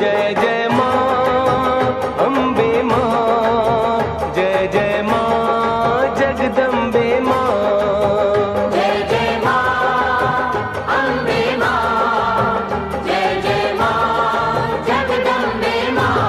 जय जय माँ अम्बे माँ, जय जय माँ जगदम्बे माँ। जय जय माँ अम्बे माँ, जय जय माँ जगदम्बे माँ।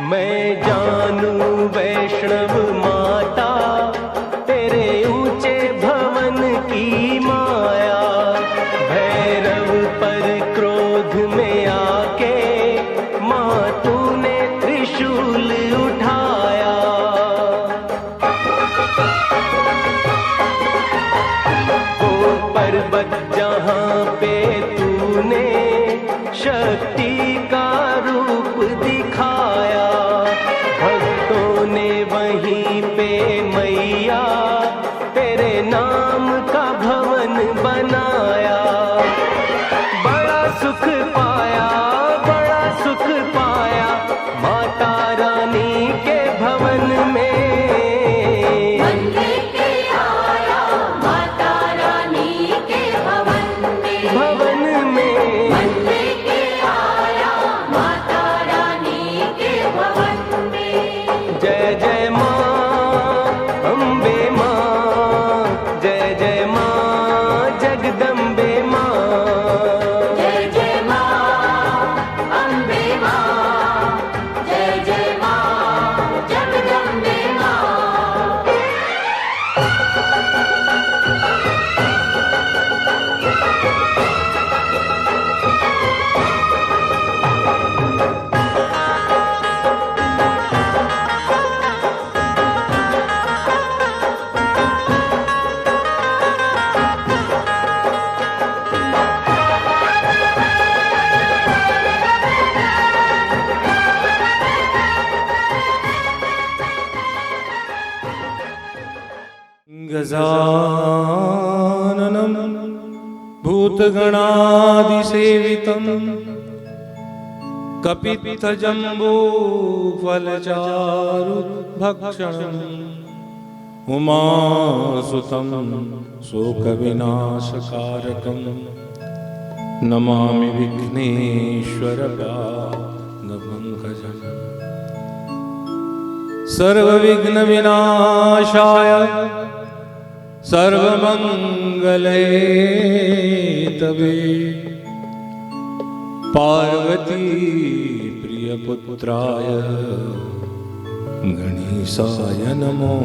मैं जानू वैष्णव माता, तेरे ऊंचे भवन की माया। भैरव पर क्रोध में आके माँ तूने त्रिशूल उठाया। वो पर्वत जहाँ पे तूने शक्ति का रूप दिखाया, भक्तों ने वहीं पे मैया तेरे नाम का भवन बनाया। बड़ा सुख पाया, बड़ा सुख पाया माता रानी के भवन में। मन लेके आया माता रानी के भवन में। भवन में मन लेके आया माता रानी के भवन में। जय जय माँ अम्बे माँ, जय जय माँ जगदम्बे माँ। जय जय माँ अम्बे माँ, जय जय माँ जगदम्बे माँ। गजाननं भूतगणादिसेवितं कपित्थजम्बूफलचारुभक्षणम् उमासुतं शोकविनाशकारकं नमामि विघ्नेश्वरपादपङ्कजम्। सर्वविघ्नविनाशाय सर्वमंगले तवे, पार्वती प्रियपुत्राय गणेशाय नमो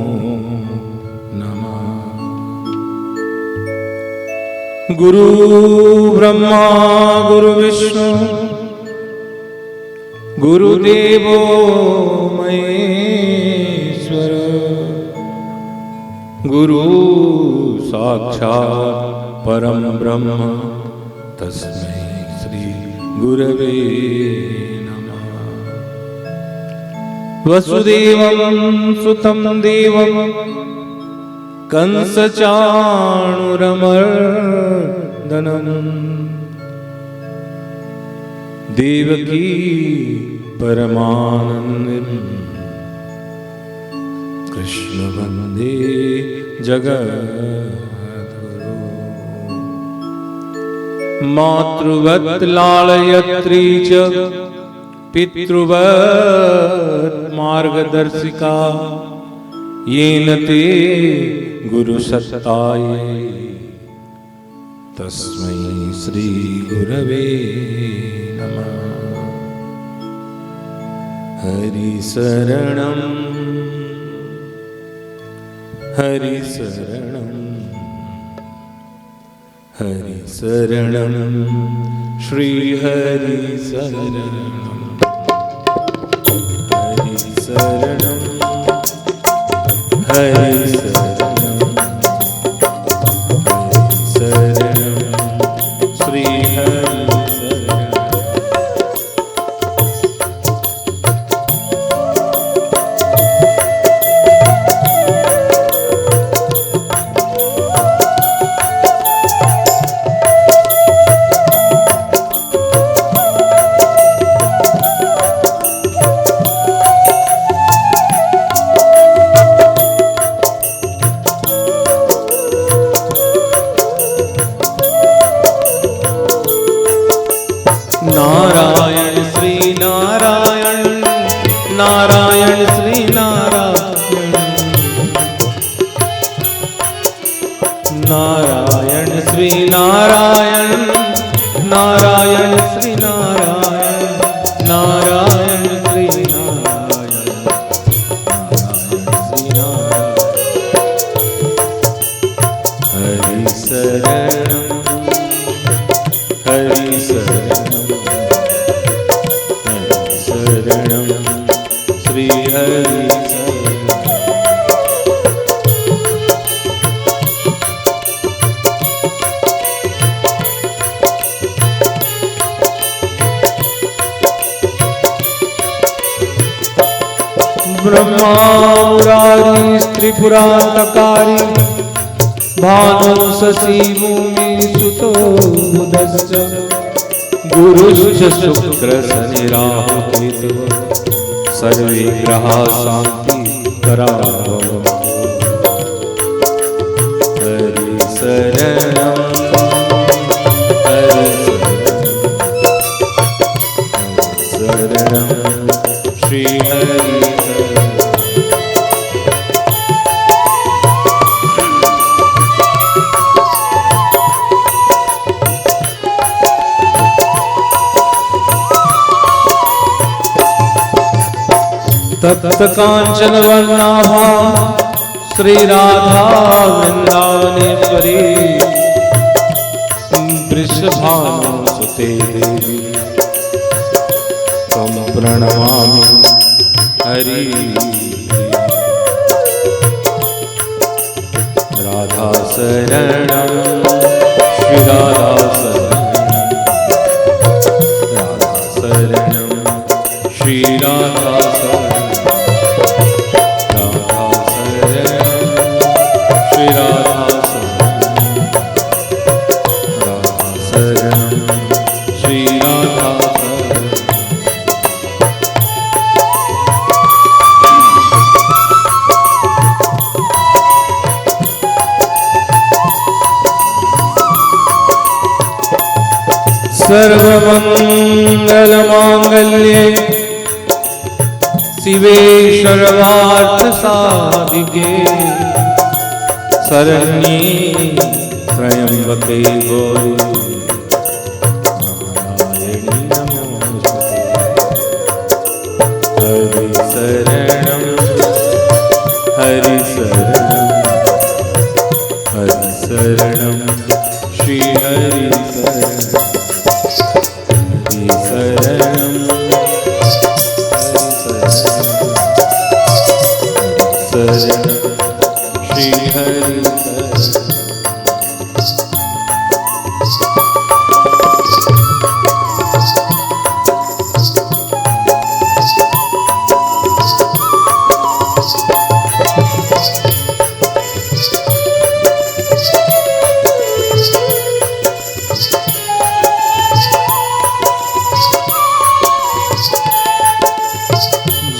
नमः। गुरु ब्रह्मा गुरु विष्णु गुरुदेवो महेश्वर, गुरु साक्षात् परम ब्रह्म तस्मै श्री गुरवे नमः। वसुदेवं सुतं देवं कंसचाणूरमर्दनम्, देवकी परमानन्दं कृष्ण वन्दे जगद्गुरु। मातृवत् लालयत्री च पितृवत् मार्गदर्शिका, येन ते गुरुसत्तायै तस्मै श्री गुरवे नमः। हरिशरणं हरिशरणं हरिशरणं श्रीहरिशरणं हरिशरणं हरिशरणं हरिशरणं नारायण श्री नारायण, नारायण श्री नारायण, नारायण श्री नारायण। हरि शरणम, हरि शरणम, हरि शरणम, श्री हरि शरणम। ब्रह्मा मुरारी त्रिपुरान्तकारी भानु शशि भूमि सुतो बुधश्च गुरुश्च शुक्र शनि राहु केतु सर्वे ग्रहा शांति करावो। हरि शरणम, हरि शरणम, श्री हरि तप्त कांचन वर्णाभा श्री राधा वृंदावनेश्वरी वृषभानु सुते देवी तम प्रणमामि हरि। राधा शरणम, श्री राधा शरणम, राधा शरणम, श्री राधा शरणम, राधा शरणम, श्री राधा शरणम, राधा शरणम, श्री राधा शरणम। सर्वमंगल मांगल्ये शिवे सर्वार्थ साधिके शरण्ये त्र्यंबके गौरी नारायणी नमोस्तुते। हरि शरणम, हरि शरणम, हरि शरणम, श्री हरि शरणम, हरि शरणम, शरणम, श्री हरि शरणम।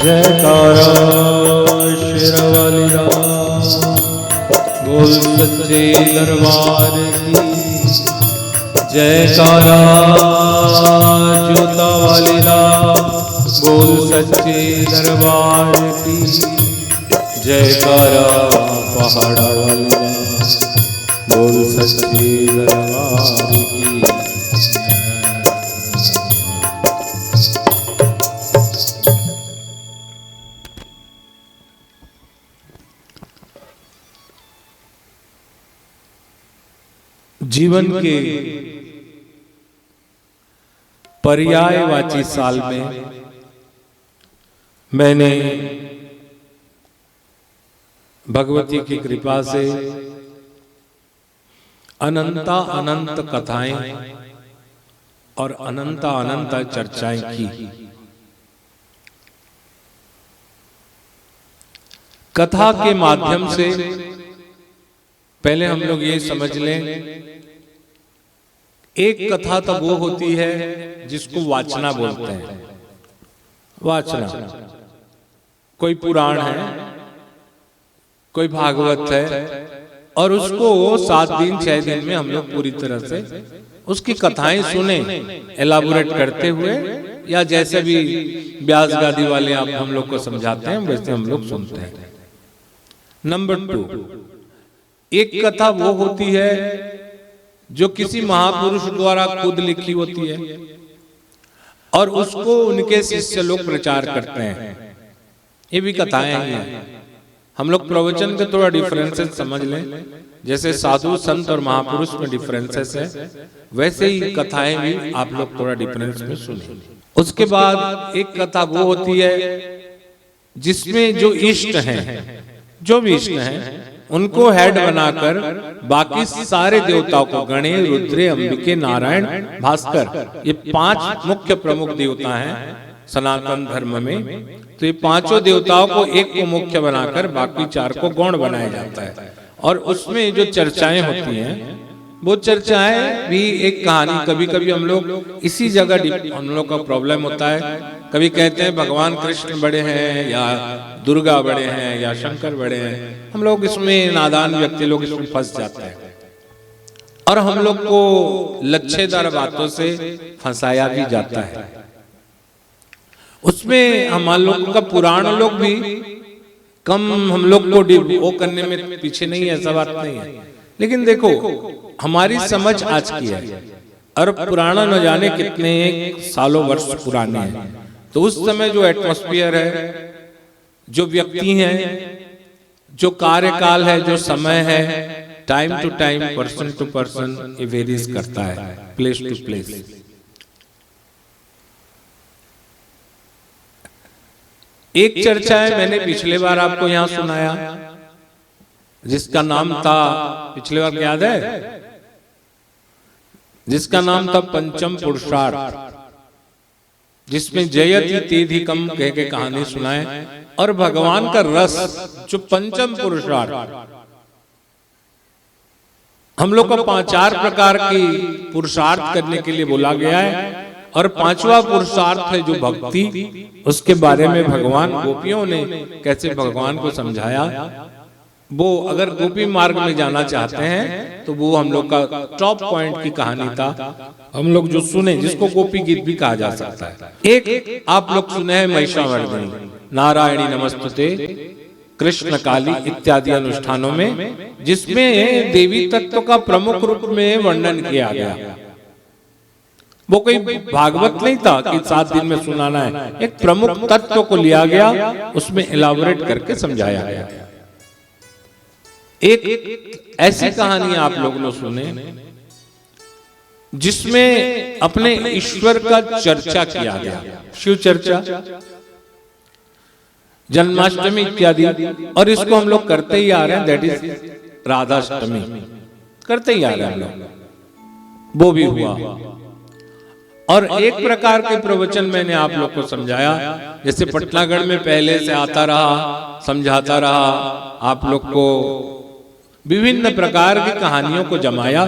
जयकारा शेरवाली राम, बोल सच्चे दरबार की। जयकारा जोता वाली राम, बोल सच्चे दरबार की। जयकारा पहाड़ा वाली राम, बोल सच्चे दरबार की। जीवन के पर्यायवाची साल में मैंने भगवती की कृपा से अनंत कथाएं और अनंत चर्चाएं की। कथा के माध्यम से पहले हम लोग ये समझ लें, एक कथा तो वो होती है जिसको वाचना बोलते हैं। वाचना, कोई पुराण है, कोई भागवत है, और उसको 7 दिन 6 दिन में हम लोग पूरी तरह से उसकी कथाएं सुने, एलाबोरेट करते हुए, या जैसे भी व्यास गादी वाले आप हम लोग को समझाते हैं वैसे हम लोग सुनते हैं। नंबर 2, एक कथा वो होती है जो किसी महापुरुष द्वारा खुद लिखी होती है और उसको उनके शिष्य लोग प्रचार करते हैं। ये भी कथाएं ही हैं। हम लोग प्रवचन के थोड़ा डिफरेंसेस समझ लें, जैसे साधु संत और महापुरुष में डिफरेंसेस है, वैसे ही कथाएं भी आप लोग थोड़ा डिफरेंस में सुने। उसके बाद एक कथा वो होती है जिसमें जो इष्ट हैं, जो भी इष्ट हैं, उनको हेड बनाकर बाकी सारे देवताओं को, गणेश, रुद्र, अंबिके, नारायण, भास्कर, ये 5 मुख्य प्रमुख देवता हैं सनातन धर्म में। तो ये 5 देवताओं को एक को मुख्य बनाकर बाकी 4 को गौण बनाया जाता है। और उसमें जो चर्चाएं होती हैं, वो चर्चाएं भी एक कहानी, कभी कभी हम लोग इसी जगह हम लोग का प्रॉब्लम होता है, कभी कहते हैं भगवान कृष्ण बड़े हैं या दुर्गा बड़े हैं या शंकर बड़े हैं। हम लोग इसमें, नादान व्यक्ति लोग इसमें फंस जाते हैं और हम लोग को लच्छेदार बातों से फंसाया भी जाता है। उसमें हम लोग का पुराण लोग भी कम हम लोग को वो करने में पीछे नहीं है, ऐसा बात नहीं है। लेकिन देखो, हमारी समझ आज की है और पुराना न जाने कितने सालों वर्ष पुराने हैं। तो उस समय जो एटमॉस्फेयर है, जो व्यक्ति हैं, जो कार्यकाल है, जो समय है, time to time, person to person, ये वेरीज करता है, प्लेस टू प्लेस। एक चर्चा है, मैंने पिछले बार आपको यहां सुनाया, जिसका नाम था, पिछले बार याद है, जिसका नाम था पंचम पुरुषार्थ, जिसमें जयति तेधिकम कह के कहानी सुनाए और भगवान का रस, जो पंचम पुरुषार्थ, हम लोग को 4 प्रकार की पुरुषार्थ करने के लिए बोला गया है। और 5वां पुरुषार्थ है जो भक्ति, उसके बारे में भगवान, गोपियों ने कैसे भगवान को समझाया। वो अगर गोपी मार्ग में जाना चाहते हैं तो वो हम लोग का टॉप पॉइंट की कहानी था, हम लोग जो सुने, जिसको गोपी गीत भी कहा जा सकता है। एक आप लोग सुने हैं महिषामर्दिनी, नारायणी नमस्तुते, कृष्ण काली इत्यादि अनुष्ठानों में, जिसमें देवी तत्व का प्रमुख रूप में वर्णन किया गया। वो कोई भागवत नहीं था कि 7 दिन में सुनाना है, एक प्रमुख तत्व को लिया गया, उसमें इलाबोरेट करके समझाया गया। एक ऐसी कहानी आप लोग ने सुने जिसमें अपने ईश्वर का चर्चा किया गया, शिव चर्चा, जन्माष्टमी इत्यादि, और इसको हम लोग करते ही आ रहे हैं, दैट इज राधाष्टमी, करते ही आ रहे हैं हम लोग। वो भी हुआ। और एक प्रकार के प्रवचन मैंने आप लोग को समझाया, जैसे पटनागढ़ में पहले से आता रहा, समझाता रहा, आप लोग को विभिन्न प्रकार की कहानियों को जमाया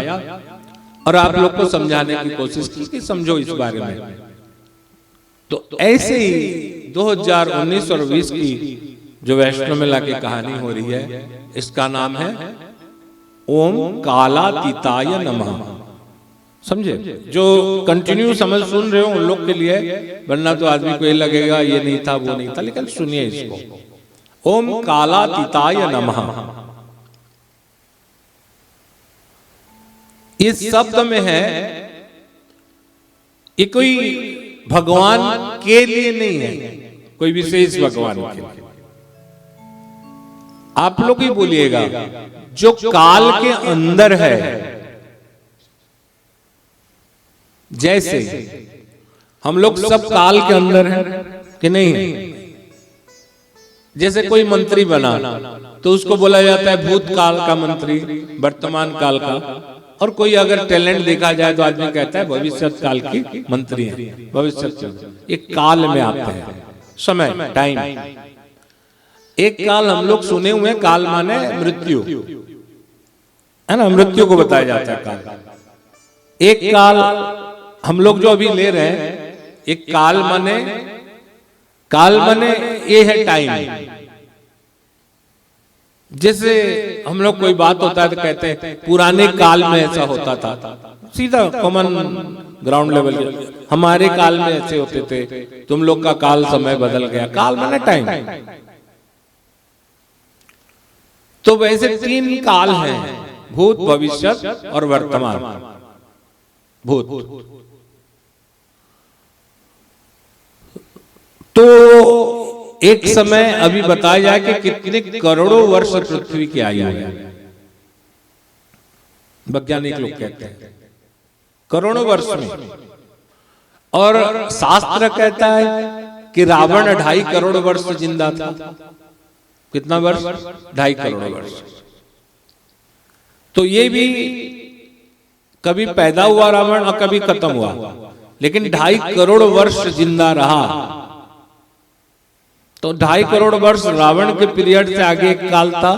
और आप लोग को समझाने की कोशिश की कि समझो इस बारे में। तो ऐसे ही 2019 और 20 की जो वैष्णो मेला की कहानी हो रही है, इसका नाम है ओम कालातीताय नमः। समझे? जो कंटिन्यू समझ सुन रहे हो उन लोग के लिए, वरना तो आदमी को ये लगेगा ये नहीं था, वो नहीं था, लेकिन सुनिए इसको। ओम कालातीताय नमः, इस शब्द में है, ये कोई भगवान के लिए नहीं है, कोई विशेष भगवान के लिए। आप लोग ही बोलिएगा, जो काल के अंदर है। जैसे हम लोग सब काल के अंदर हैं कि नहीं? जैसे कोई मंत्री बना तो उसको बोला जाता है भूतकाल का मंत्री, वर्तमान काल का, और कोई अगर टैलेंट देखा जाए तो आदमी कहता है भविष्य काल की मंत्री है। भविष्य एक काल में आते हैं, समय, टाइम। एक काल हम लोग सुने हुए, काल माने मृत्यु, है ना, मृत्यु को बताया जाता है काल। एक काल हम लोग जो अभी ले रहे हैं, एक काल माने ये है टाइम। जैसे हम लोग कोई बात होता है तो कहते हैं पुराने काल में ऐसा होता था, सीधा कॉमन ग्राउंड लेवल, हमारे काल में ऐसे होते थे, तुम लोग का काल समय बदल गया। काल माने टाइम। तो वैसे 3 काल हैं, भूत, भविष्य और वर्तमान। भूत तो एक समय अभी बताया जाए कि कितने करोड़ों वर्ष पृथ्वी की आयु है। वैज्ञानिक लोग कहते हैं करोड़ों वर्ष में। और शास्त्र कहता है कि रावण 2.5 करोड़ वर्ष जिंदा था। कितना वर्ष? 2.5 करोड़ वर्ष। तो ये भी कभी पैदा हुआ रावण और कभी खत्म हुआ, लेकिन 2.5 करोड़ वर्ष जिंदा रहा। तो 2.5 करोड़ वर्ष रावण के पीरियड से आगे एक काल था,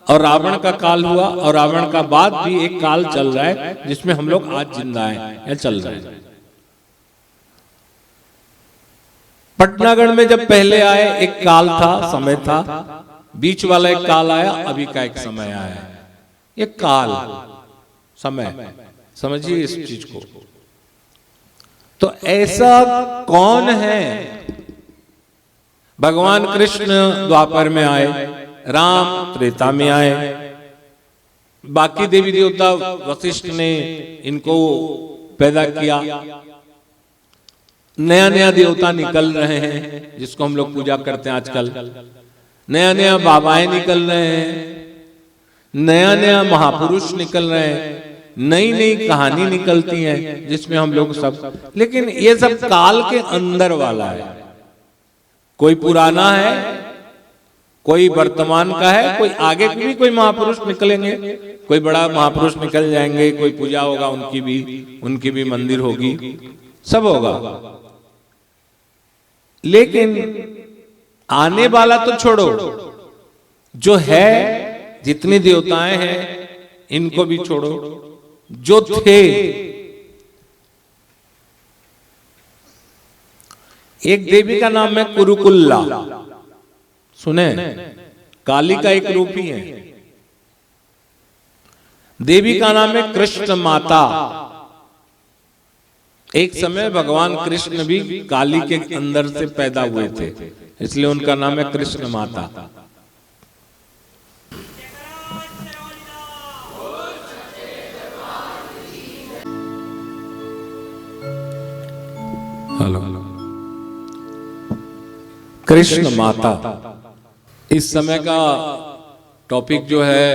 और रावण का काल हुआ, और रावण का बाद भी एक काल चल रहा है जिसमें हम लोग आज जिंदा हैं या चल रहे हैं। पटनागढ़ में जब पहले आए एक काल था, समय था, बीच वाला एक काल आया, अभी का एक समय आया है। ये काल समय समझिए इस चीज को। तो ऐसा कौन है? भगवान कृष्ण द्वापर में आए, राम त्रेता में आए, बाकी देवी देवता वशिष्ठ ने इनको पैदा किया। नया नया देवता निकल रहे हैं जिसको हम लोग पूजा करते हैं आजकल। नया नया बाबाएं निकल रहे हैं, नया नया महापुरुष निकल रहे हैं, नई नई कहानी निकलती है जिसमें हम लोग सब, लेकिन ये सब काल के अंदर वाला है। कोई पुराना है, कोई वर्तमान का है, कोई आगे भी कोई महापुरुष निकलेंगे, कोई बड़ा महापुरुष निकल जाएंगे, कोई पूजा होगा उनकी भी मंदिर होगी, सब होगा। लेकिन आने वाला तो छोड़ो, जो है जितनी देवताएं हैं इनको भी छोड़ो, जो थे। एक देवी का नाम है कुरुकुल्ला, सुने? काली का एक रूप ही है। देवी का नाम है कृष्ण माता। एक समय भगवान कृष्ण भी काली के अंदर से पैदा हुए थे, इसलिए उनका नाम है कृष्ण माता। हेलो, कृष्ण माता। इस समय का टॉपिक जो है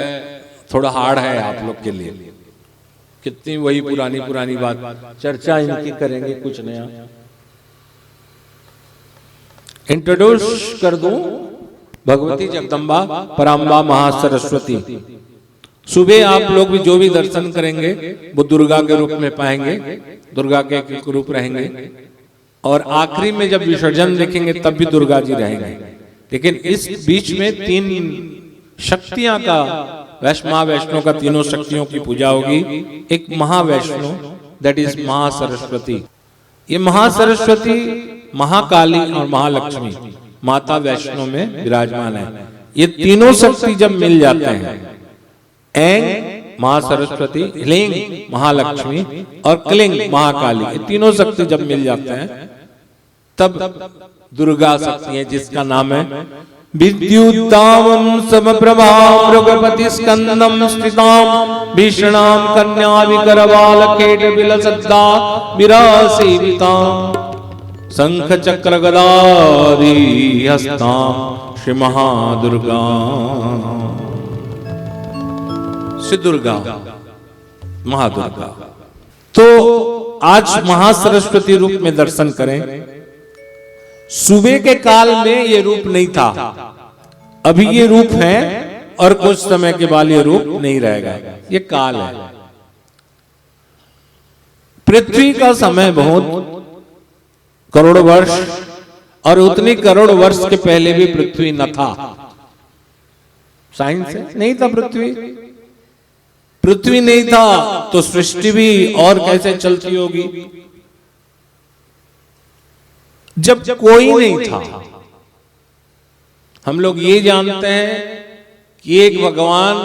थोड़ा हार्ड है आप लोग के लिए। कितनी वही पुरानी बात, चर्चा इनकी करेंगे, कुछ नया। इंट्रोड्यूस कर दूं, भगवती जगदम्बा पराम्बा महासरस्वती। सुबह आप लोग भी जो भी दर्शन करेंगे वो दुर्गा के रूप में पाएंगे, दुर्गा के रूप रहेंगे। और आखिरी में जब विसर्जन देखेंगे तब भी दुर्गा जी रहेंगे। लेकिन इस बीच में 3 शक्तियां का, महावैष्णो का 3 शक्तियों की पूजा होगी। एक महावैष्णो, दैट इज महासरस्वती। ये महासरस्वती, महाकाली और महालक्ष्मी माता वैष्णो में विराजमान है। ये तीनों शक्ति जब मिल जाते हैं, ऐं महासरस्वती, ह्लीं महालक्ष्मी और क्लीं महाकाली, ये तीनों शक्ति जब मिल जाते हैं तब दुर्गा शक्ति है, जिसका नाम है विद्युताम समप्रभां मृगपति स्कंदम स्थितां भीषणां कन्या विकरवाल केट विलसद्दा विरासेवितां शंख चक्र गदारी हस्तां श्री महादुर्गा। श्री दुर्गा महादुर्गा। तो आज महासरस्वती रूप में दर्शन करें। सुबह के काल में ये रूप नहीं था, अभी ये रूप है, और कुछ समय के बाद ये रूप नहीं रहेगा। ये काल है। पृथ्वी का समय बहुत करोड़ वर्ष, और उतनी करोड़ वर्ष के पहले भी पृथ्वी न था। साइंस नहीं था पृथ्वी नहीं था तो सृष्टि भी और कैसे चलती होगी जब कोई नहीं था। हम लोग ये जानते हैं कि एक भगवान,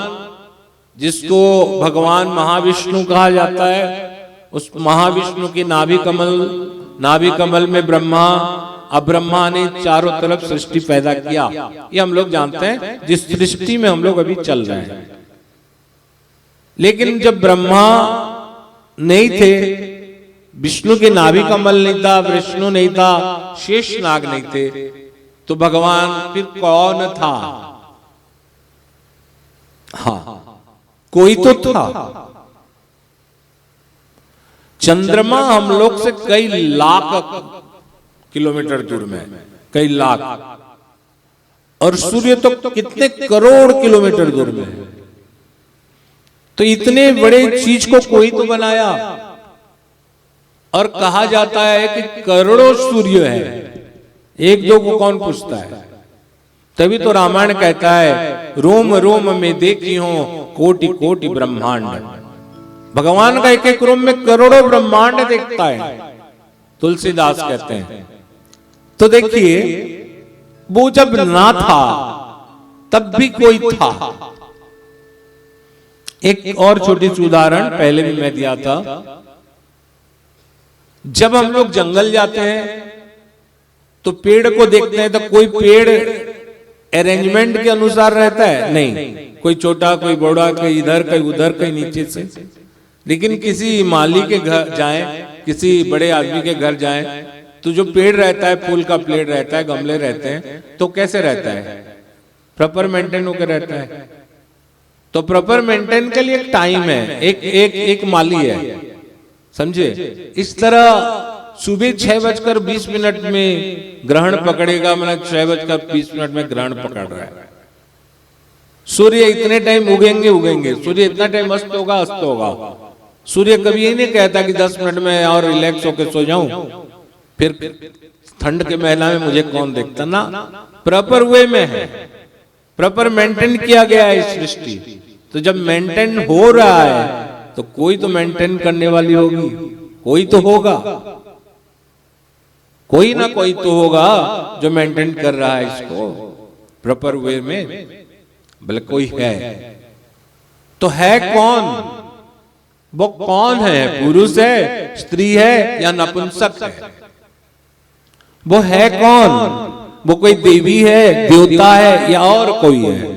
जिसको भगवान महाविष्णु कहा जाता है, उस महाविष्णु की नाभि कमल में ब्रह्मा, अब ब्रह्मा ने चारों तरफ सृष्टि पैदा किया। ये हम लोग जानते हैं, जिस सृष्टि में हम लोग अभी चल रहे हैं। लेकिन जब ब्रह्मा नहीं थे, विष्णु के नाभि कमल नहीं था, विष्णु नहीं था, शेष नाग नहीं थे, तो भगवान फिर कौन था? हाँ, कोई तो था। चंद्रमा हम लोग से कई लाख किलोमीटर दूर में, कई लाख, और सूर्य तो कितने करोड़ किलोमीटर दूर में है। तो इतने बड़े चीज को कोई तो बनाया, और कहा जाता है कि करोड़ों सूर्य है, एक दो को कौन पूछता है। तभी तो रामायण कहता है, रोम रोम में देखी हो कोटि कोटि ब्रह्मांड। भगवान का एक एक रोम में करोड़ों ब्रह्मांड देखता है, तुलसीदास कहते हैं। तो देखिए, वो जब ना था तब भी कोई था। एक और छोटी सी उदाहरण पहले भी मैं दिया था। जब हम लोग जंगल जाते हैं तो पेड़ को देखते हैं, तो कोई पेड़ अरेंजमेंट के अनुसार रहता है? नहीं, कोई छोटा, कोई बड़ा, कोई इधर, कोई उधर, कोई नीचे से। लेकिन किसी माली के घर जाएं, किसी बड़े आदमी के घर जाएं, तो जो पेड़ रहता है, फूल का पेड़ रहता है, गमले रहते हैं, तो कैसे रहता है? प्रॉपर मेंटेन होकर रहता है। तो प्रॉपर मेंटेन के लिए एक टाइम है, एक माली है, समझे? इस तरह सुबह 6:20 में ग्रहण पकड़ेगा, मतलब 6:20 में ग्रहण पकड़ रहा है। सूर्य इतने टाइम उगेंगे, सूर्य इतना टाइम अस्त होगा। सूर्य कभी यही नहीं कहता कि 10 मिनट में और रिलैक्स होकर सो जाऊं, फिर ठंड के महीना में मुझे कौन देखता ना। प्रॉपर वे में है, प्रॉपर मेंटेन किया गया है इस सृष्टि। तो जब मेंटेन हो रहा है तो कोई तो मेंटेन करने वाली होगी, कोई तो होगा, कोई ना कोई तो होगा जो मेंटेन कर रहा है इसको प्रॉपर वे में। बोले कोई है, तो है कौन? वो कौन है? पुरुष है, स्त्री है, या नपुंसक है? वो है कौन? वो कोई देवी है, देवता है, या और कोई है?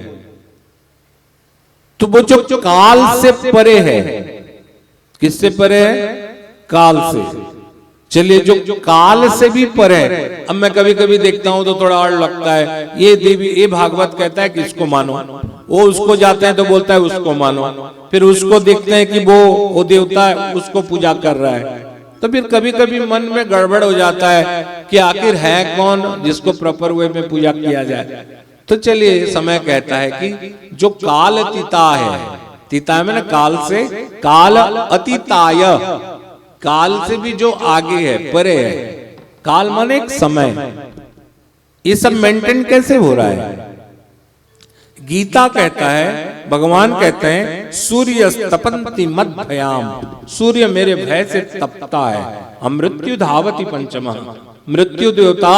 तो वो जो काल से परे है, किससे परे है? काल से। चलिए, जो काल से भी परे है, अब मैं कभी कभी देखता हूं तो थोड़ा और लगता है, ये देवी, ये भागवत कहता है कि इसको मानो, वो उसको जाते हैं तो बोलता है उसको मानो, फिर उसको देखते हैं कि वो देवता है, उसको पूजा कर रहा है। तो फिर कभी कभी मन में गड़बड़ हो जाता है कि आखिर है कौन जिसको प्रॉपर वे में पूजा किया जाए। तो चलिए, समय कहता है कि जो काल अतीता है, तीता में ना काल से, काल अतीताय, काल से भी जो आगे है, परे है। काल माने एक समय। ये सब मेंटेन कैसे हो रहा है? गीता कहता है, भगवान कहते हैं, सूर्य तपंति मद भयाम, सूर्य मेरे भय से तपता है। अमृत्यु धावति पंचम, मृत्यु देवता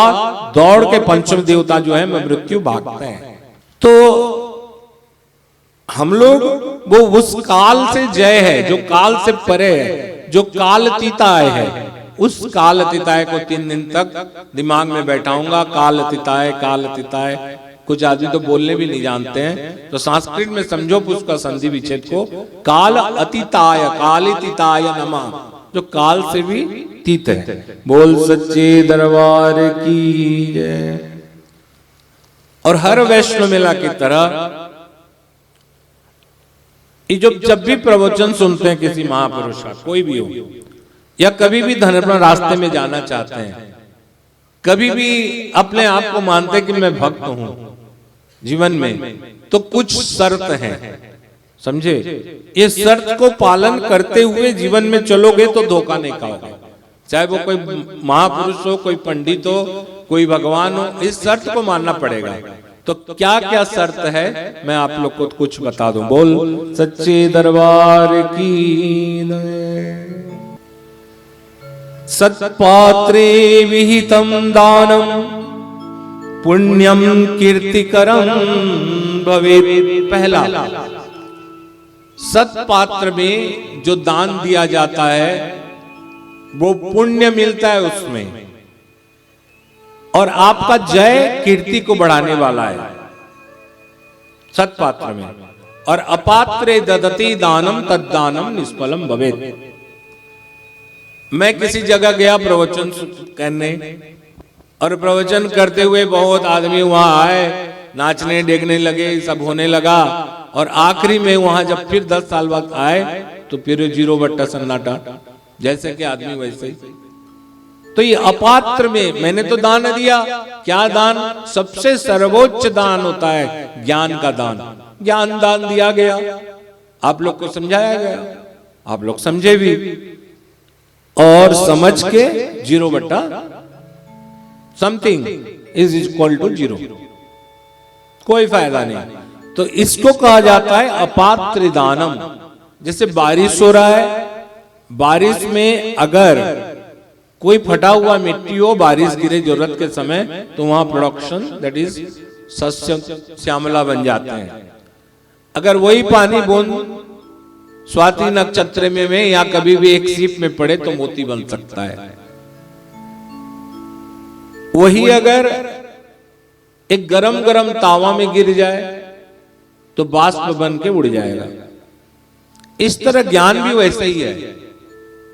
दौड़ के, पंचम देवता जो है मृत्यु भागते हैं। तो हम लोग वो उस काल से जय है जो काल से परे है, जो काल अतीताय है। उस काल अतीताय को 3 दिन तक दिमाग में बैठाऊंगा। काल अतीताय, काल अतीताय। कुछ आदमी तो बोलने भी नहीं जानते हैं, तो संस्कृत में समझो उसका संधि विच्छेद को, काल अतीताय, कालितीताय नमः, जो काल से भी तीत है। बोल सच्चे दरबार की जय। और हर वैष्णव मेला की तरह ये जब भी प्रवचन सुनते हैं किसी महापुरुष का, कोई भी हो, या कभी भी धर्म रास्ते में जाना चाहते हैं, कभी भी अपने आप को मानते कि मैं भक्त हूं जीवन में, तो कुछ शर्त हैं, समझे? ये शर्त को पालन करते हुए जीवन में चलोगे तो धोखा नहीं खाओगे। चाहे वो कोई महापुरुष हो, कोई पंडित हो, कोई भगवान हो, इस शर्त को मानना पड़ेगा। तो क्या क्या शर्त है, मैं आप लोग को कुछ बता दूं। बोल सच्चे दरबार की। सत्पात्रे विहितम दानम पुण्यम कीर्तिकरम भवेत्। पहला, सत्पात्र में जो दान दिया जाता है वो पुण्य मिलता है उसमें, और आपका जय कीर्ति को बढ़ाने वाला है सत्पात्र में। और अपात्रे ददति दानम तद्दानम निष्फलम भवेत्। मैं किसी जगह गया प्रवचन करने, और प्रवचन करते हुए बहुत आदमी वहां आए, नाचने देखने लगे, सब होने लगा, और आखिरी में वहां जब फिर 10 साल बाद आए तो फिर 0 बट्टा सन्नाटा, जैसे कि आदमी वैसे ही। तो ये अपात्र में मैंने तो दान दिया, क्या दान? सबसे सर्वोच्च दान होता है ज्ञान का दान। ज्ञान दान दिया गया, आप लोग को समझाया गया, आप लोग समझे भी, और समझ के 0 बट्टा समथिंग इज इक्वल टू 0, कोई फायदा नहीं। तो इसको कहा जाता है अपात्र दानम। जैसे बारिश हो रहा है, बारिश में अगर कोई फटा हुआ मिट्टी हो, बारिश गिरे जरूरत के समय, तो वहां प्रोडक्शन दैट इज सस्य श्यामला बन जाते हैं। अगर वही पानी बूंद स्वाति नक्षत्र में या कभी भी एक सीप में पड़े तो मोती बन सकता है। वही अगर एक गरम गरम तावा में गिर जाए तो बाष्प बन के उड़ जाएगा। इस तरह ज्ञान भी वैसे ही है,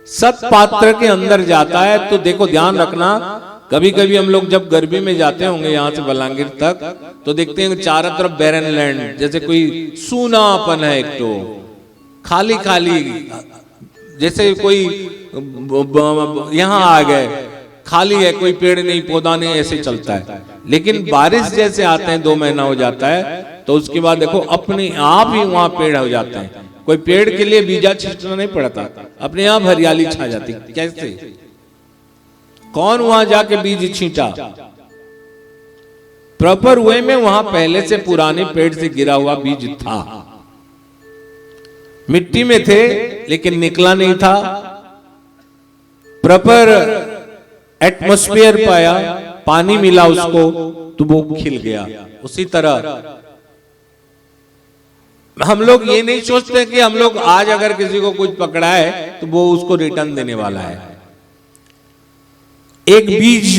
सत पात्र के अंदर जाता है। तो देखो ध्यान रखना, कभी कभी हम लोग जब गर्मी में जाते होंगे यहां से बलांगीर तक, तो देखते हैं चारों तरफ बैरन लैंड, जैसे कोई सूनापन है, एक तो खाली खाली, जैसे कोई यहां आ गए खाली है, कोई पेड़ नहीं पौधा नहीं, ऐसे चलता है। लेकिन बारिश जैसे आते हैं 2 महीना हो जाता है, तो उसके बाद देखो अपने आप ही वहां पेड़ हो जाते हैं। कोई पेड़ के लिए बीजा छींटना नहीं पड़ता, अपने आप हरियाली छा जाती। कैसे? कौन वहां जाके बीज छींटा? प्रॉपर वे में वहां पहले से पुराने पेड़ से गिरा हुआ बीज था, मिट्टी में थे लेकिन निकला नहीं था, प्रॉपर एटमॉस्फेयर पाया, पानी मिला उसको, तो वो खिल गया। उसी तरह हम लोग ये नहीं सोचते कि हम लोग आज अगर किसी को कुछ पकड़ा है तो वो उसको रिटर्न देने वाला है। एक बीज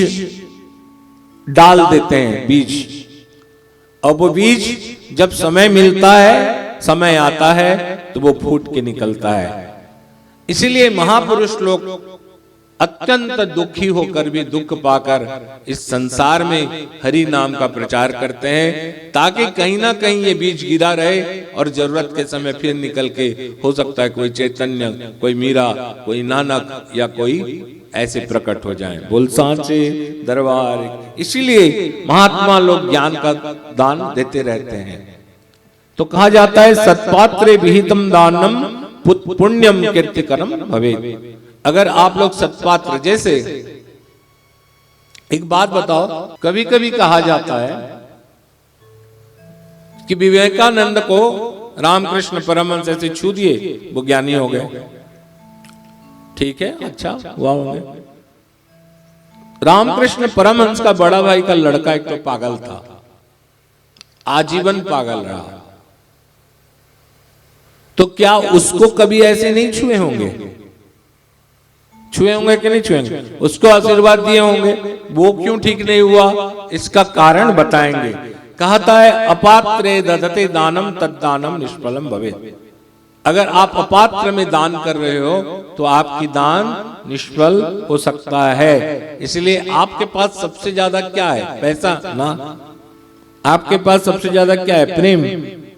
डाल देते हैं, बीज, और वो बीज जब समय मिलता है, समय आता है, तो वो फूट के निकलता है। इसीलिए महापुरुष लोग अत्यंत दुखी होकर भी दुख पाकर इस संसार में हरि नाम का प्रचार करते हैं, ताकि कहीं ना कहीं ये बीज गिरा रहे और जरूरत के समय फिर निकल के, हो सकता है कोई चैतन्य, कोई मीरा, कोई नानक या कोई ऐसे प्रकट हो जाएं। बोल सांचे दरबार। इसीलिए महात्मा लोग ज्ञान का दान देते रहते हैं। तो कहा जाता है सत्पात्रे विहितम दानम पुण्यम कीर्तिकरम भवेत्। अगर आप लोग सत्पात्र, जैसे एक बात बताओ, कभी कभी कहा जाता है कि विवेकानंद को रामकृष्ण परमहंस ऐसे छू दिए, वो ज्ञानी हो गए। ठीक है, अच्छा हुआ होंगे। रामकृष्ण परमहंस का बड़ा भाई का लड़का एक तो पागल था, आजीवन पागल रहा। तो क्या उसको कभी ऐसे नहीं छुए होंगे? छुए होंगे कि नहीं छुएंगे? उसको आशीर्वाद दिए होंगे, वो क्यों ठीक नहीं हुआ? इसका कारण बताएंगे। कहता है अपात्रे ददते दानम तद्दानम निष्फलम भवेत्। अगर आप अपात्र में दान कर रहे हो तो आपकी दान निष्फल हो सकता है। इसलिए आपके पास सबसे ज्यादा क्या है? पैसा ना। आपके पास सबसे ज्यादा क्या है? प्रेम।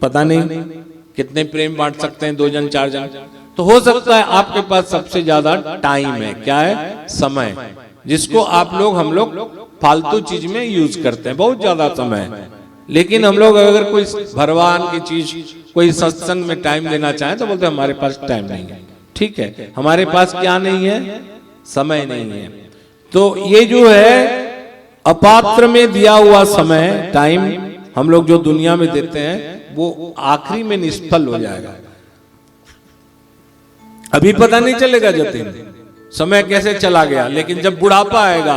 पता नहीं कितने प्रेम बांट सकते हैं, 2 जन 4 जन। तो हो सकता है आपके पास सबसे ज्यादा टाइम है। क्या है? समय, जिसको आप लोग, हम लोग फालतू चीज में यूज करते हैं, बहुत ज्यादा समय। लेकिन हम लोग अगर कोई भगवान की चीज, कोई सत्संग में टाइम देना चाहें तो बोलते हैं हमारे पास टाइम नहीं है। ठीक है, हमारे पास क्या नहीं है? समय नहीं है। तो ये जो है अपात्र में दिया हुआ समय, टाइम, हम लोग जो दुनिया में देते हैं वो आखिरी में निष्फल हो जाएगा। अभी पता नहीं चलेगा जतिन समय कैसे चला गया, लेकिन जब बुढ़ापा आएगा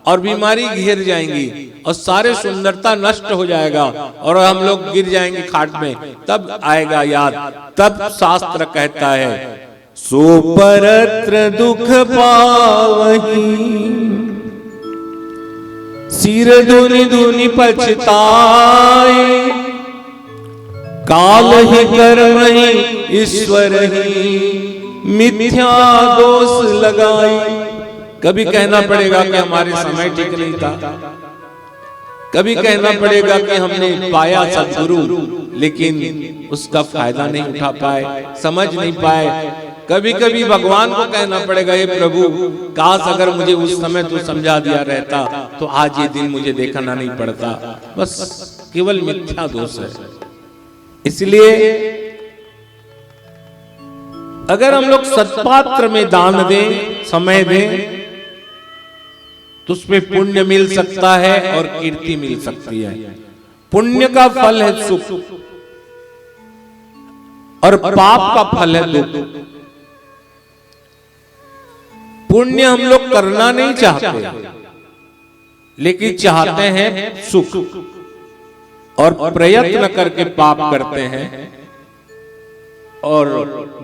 और बीमारी घेर जाएंगी और सारे सुंदरता नष्ट हो जाएगा और हम लोग गिर जाएंगे खाट में, तब आएगा याद। तब शास्त्र कहता है सो परत्र दुख पावही, सिर धुनि धुनि पछताए, काल ही कर्म ही ईश्वर ही मिथ्या दोष लगाई। कभी कहना पड़ेगा कि हमारे समय ठीक नहीं था, कभी कहना पड़ेगा कि हमने पाया सद्गुरु लेकिन उसका फायदा नहीं उठा पाए, समझ नहीं पाए। कभी कभी भगवान को कहना पड़ेगा, हे प्रभु काश अगर मुझे उस समय तो समझा दिया रहता तो आज ये दिन मुझे देखना नहीं पड़ता। बस केवल मिथ्या दोष है। इसलिए अगर हम लोग सत्पात्र में दान दें, समय दें, तो उसमें पुण्य मिल सकता है और कीर्ति मिल सकती है। पुण्य का फल है सुख और पाप का फल है दुख। पुण्य हम लोग करना नहीं चाहते, लेकिन चाहते हैं सुख, और प्रयत्न करके पाप करते हैं और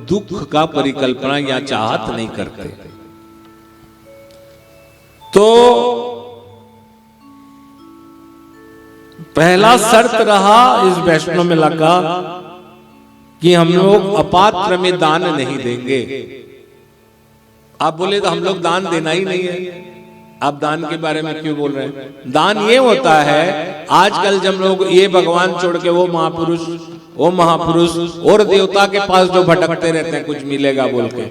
दुख का परिकल्पना या चाहत नहीं करते। तो पहला शर्त रहा इस वैष्णव मेला का कि हम लोग अपात्र में दान नहीं देंगे। आप बोले तो हम लोग दान देना ही नहीं है, आप दान के बारे में क्यों बोल रहे हैं? दान ये होता है, आजकल जब लोग ये भगवान छोड़ के वो महापुरुष और देवता के पास जो भटकते रहते हैं कुछ मिलेगा बोल के,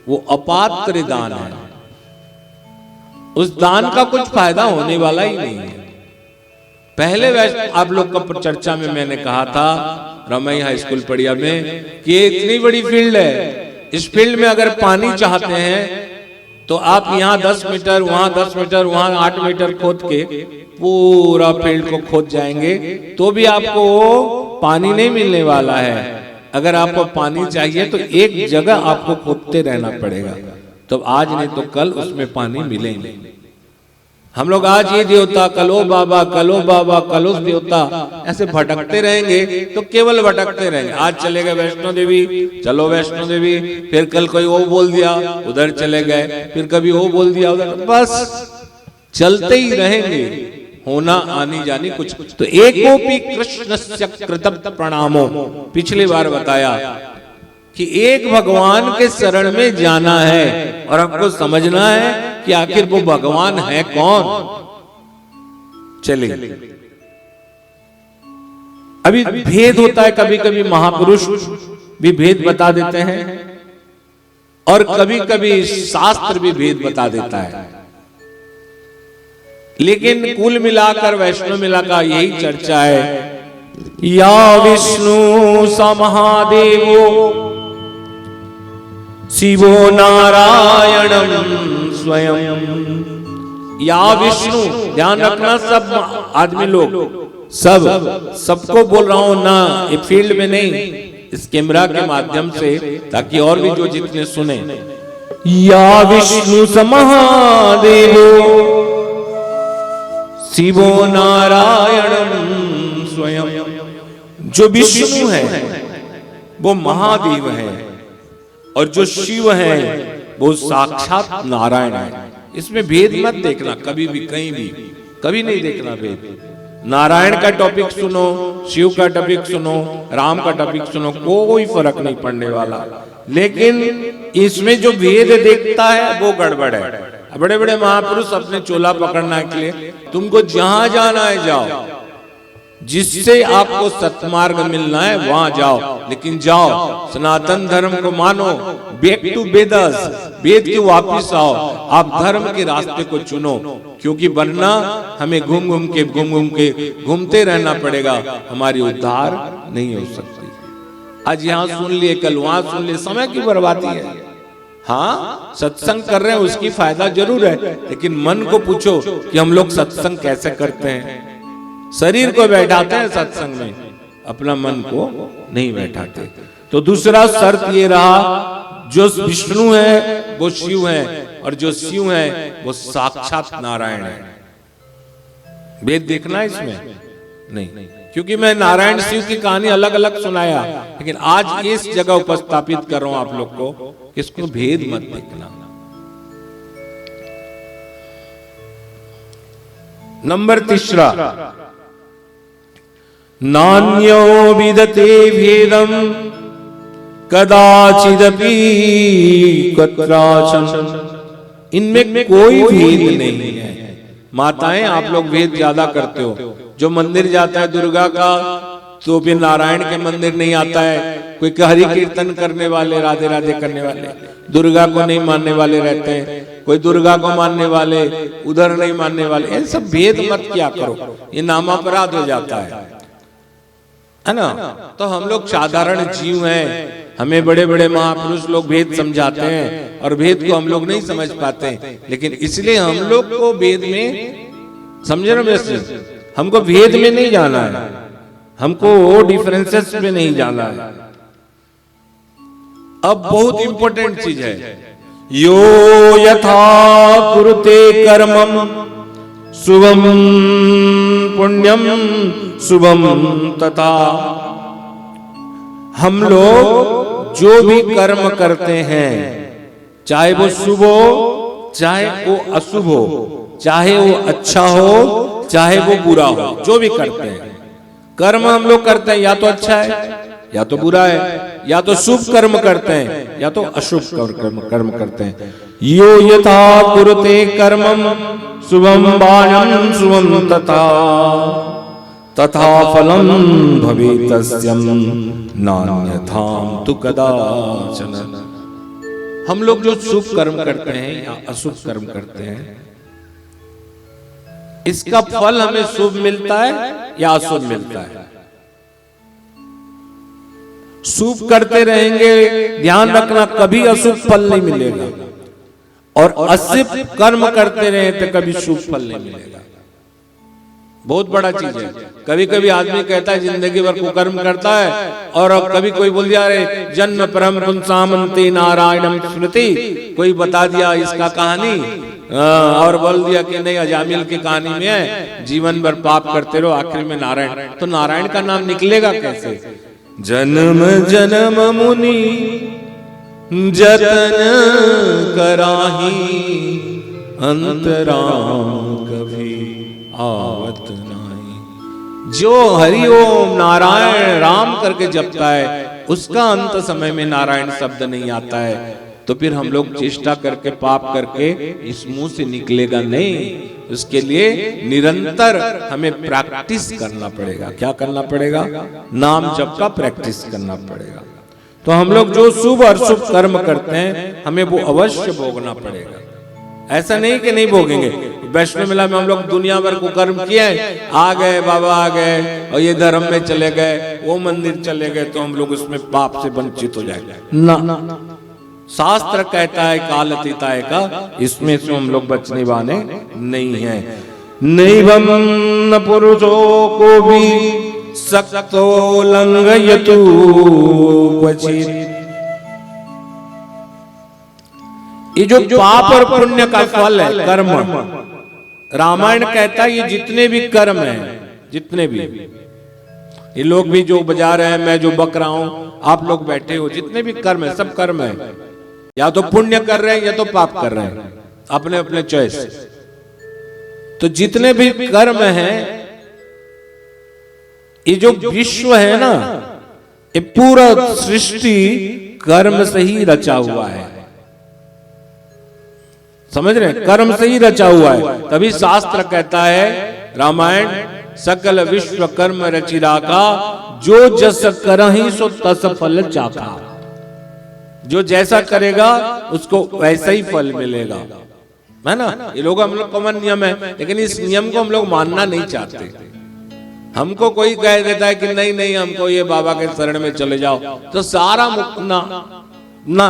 वो अपात्र दान है। उस दान का कुछ फायदा होने वाला ही नहीं है। पहले आप लोग का चर्चा में मैंने कहा था रमई हाई स्कूल पड़िया में कि ये इतनी बड़ी फील्ड है, इस फील्ड में अगर पानी चाहते हैं तो आप यहाँ 10 मीटर, वहां 10 मीटर, वहां 8 मीटर खोद के पूरा फील्ड को खोद जाएंगे तो भी आपको पानी नहीं मिलने वाला है। अगर आपको पानी चाहिए तो एक जगह आपको खोदते रहना पड़ेगा, तो आज नहीं तो कल उसमें पानी मिलेंगे। हम लोग आज ये देवता, कलो बाबा, कलो बाबा, कलो देवता, ऐसे भटकते रहेंगे तो केवल भटकते रहेंगे। आज चले गए वैष्णो देवी, चलो वैष्णो देवी, फिर कल कोई वो बोल दिया उधर चले गए, फिर कभी वो बोल दिया उधर, बस चलते ही रहेंगे, होना आनी जानी कुछ। तो एकोपि कृष्णस्य कृतं प्रणामो, पिछली बार बताया कि एक भगवान के शरण में जाना है और हमको समझना है कि आखिर वो भगवान है कौन। चलिए, अभी भेद होता है, कभी कभी महापुरुष भी भेद बता देते हैं और कभी कभी शास्त्र भी भेद बता देता है। लेकिन कुल मिलाकर वैष्णव मेला का यही चर्चा है, या विष्णु स महादेवो शिवो नारायणं स्वयं। या विष्णु, ध्यान रखना सब आदमी लोग, सबको बोल रहा हूं ना, ये फील्ड में नहीं, इस कैमरा के माध्यम से, ताकि और भी जो जितने सुने। या विष्णु स महादेवो शिवो नारायणं स्वयं। जो विष्णु है वो महादेव है और जो शिव है वो साक्षात नारायण है। इसमें भेद मत देखना कभी भी, कहीं भी, कभी नहीं देखना भेद। नारायण का टॉपिक सुनो, शिव का टॉपिक सुनो, राम का टॉपिक सुनो, कोई फर्क नहीं पड़ने वाला। लेकिन इसमें जो भेद देखता है वो गड़बड़ है। बड़े बड़े महापुरुष अपने चोला पकड़ना के लिए, तुमको जहां जाना है जाओ, जिससे आपको सत्मार्ग मिलना है वहां जाओ, लेकिन जाओ सनातन धर्म को मानो, बैक टू वेदस, वेद के वापिस आओ, आप धर्म के रास्ते को चुनो, क्योंकि वरना हमें घूम घूम के घूमते रहना पड़ेगा, हमारी उद्धार नहीं हो सकती। आज यहाँ सुन लिए, कल वहां सुन लिए, समय की बर्बादी है। हाँ, सत्संग कर रहे हैं उसकी फायदा जरूर है, लेकिन मन को पूछो कि हम लोग सत्संग कैसे करते हैं। शरीर को बैठाते हैं सत्संग में, अपना मन को नहीं बैठाते। तो दूसरा शर्त ये रहा, जो विष्णु है वो शिव है और जो शिव है वो साक्षात नारायण है। वेद देखना है इसमें नहीं, क्योंकि मैं नारायण शिव की कहानी अलग अलग सुनाया, लेकिन आज इस जगह उपस्थापित कर रहा हूं आप लोग को, इसको भेद मत देखना। नंबर तीसरा, नान्यो विदते भेदम कदाचिदपि कत्राचन। इनमें कोई भेद नहीं है। माताएं, आप लोग भेद ज्यादा करते हो। जो मंदिर जाता है दुर्गा का, तो फिर नारायण के मंदिर नहीं आता है। कोई हरि कीर्तन करने वाले, राधे राधे करने वाले, दुर्गा को नहीं मानने वाले रहते हैं। कोई दुर्गा को मानने वाले, उधर नहीं मानने वाले। ये सब भेद मत किया करो, ये नामापराध हो जाता है ना। तो हम लोग साधारण जीव हैं। हमें बड़े बड़े महापुरुष लोग भेद समझाते हैं और भेद को हम लोग नहीं समझ पाते। लेकिन इसलिए हम लोग को भेद में, समझे ना, वैसे हमको भेद में नहीं जाना है, हमको डिफरेंसेस में नहीं जाना है। अब बहुत इंपॉर्टेंट चीज है, यो यथा कुरुते कर्मम शुभम पुण्यम शुभम तथा। हम लोग जो भी कर्म करते हैं, चाहे वो शुभ हो, चाहे वो अशुभ हो, चाहे वो अच्छा हो, चाहे वो बुरा हो, जो भी करते हैं कर्म हम लोग करते हैं, या तो अच्छा है या तो बुरा है, या तो शुभ कर्म करते हैं या तो अशुभ कर्म करते हैं। यो यथा कुरुते कर्मम शुभम बाणम शुभम तथा तथा फलम भवेत् तस्यं नान्यथाम तु कदाचन। हम लोग जो शुभ कर्म करते हैं या अशुभ कर्म करते हैं, इसका फल हमें शुभ मिलता है या अशुभ मिलता है। शुभ करते रहेंगे, ध्यान रखना, कभी अशुभ फल नहीं मिलेगा, और अशुभ कर्म करते रहे तो कभी शुभ फल नहीं मिलेगा। बहुत बड़ा चीज है। कभी कभी आदमी कहता है जिंदगी भर कुकर्म करता है, और कभी कोई बोल दिया अरे जन्म परम पुंसामंते नारायणम स्मृति, कोई बता दिया इसका कहानी, और बोल दिया कि नहीं अजामिल की कहानी में है, जीवन भर पाप करते रहो, आखिर में नारायण। तो नारायण का नाम निकलेगा कैसे? जन्म जन्म मुनि जतन कराही, अंतराम कभी आवत नहीं। जो हरि ओम नारायण राम करके जपता है, उसका अंत समय में नारायण शब्द नहीं आता है, तो फिर हम लोग चेष्टा करके पाप करके इस मुंह से निकलेगा नहीं। उसके लिए निरंतर हमें प्रैक्टिस करना पड़ेगा। क्या करना पड़ेगा? नाम जप का प्रैक्टिस करना पड़ेगा। तो हम लोग जो शुभ और शुभ कर्म करते हैं, हमें वो अवश्य भोगना पड़ेगा। ऐसा नहीं कि नहीं भोगेंगे। वैष्णव मेला में हम लोग दुनिया भर को कर्म किए, आ गए बाबा आ गए, और ये धर्म में चले गए, वो मंदिर चले गए, तो हम लोग उसमें पाप से वंचित हो जाएंगे ना। शास्त्र कहता है काल अतीताय का, इसमें से हम लोग बचने वाले नहीं है। नैवं न पुरुषों को भी सक्तो लंघयतु क्वचित्। ये जो पाप और पुण्य का फल है कर्म, रामायण कहता है ये जितने भी कर्म हैं, जितने भी ये लोग भी जो बजा रहे हैं, मैं जो बक रहा हूं, आप लोग बैठे हो, जितने भी कर्म है सब कर्म है। या तो पुण्य कर रहे हैं या तो पाप कर रहे हैं, अपने अपने चॉइस। तो जितने भी कर्म हैं, ये जो विश्व है ना, ये पूरा सृष्टि कर्म से ही रचा हुआ है। समझ रहे हैं? कर्म से ही रचा हुआ है। तभी शास्त्र कहता है रामायण, सकल विश्व कर्म रचिरा का, जो जस करहि सो तस फल चाखा। जो जैसा करेगा उसको वैसा ही फल मिलेगा, है ना। ये लोग हम लोग कॉमन नियम है, लेकिन इस नियम को हम लोग मानना नहीं चाहते। हमको कोई कह देता है कि नहीं नहीं हमको ये बाबा के शरण में चले जाओ, तो सारा मुक्ना ना।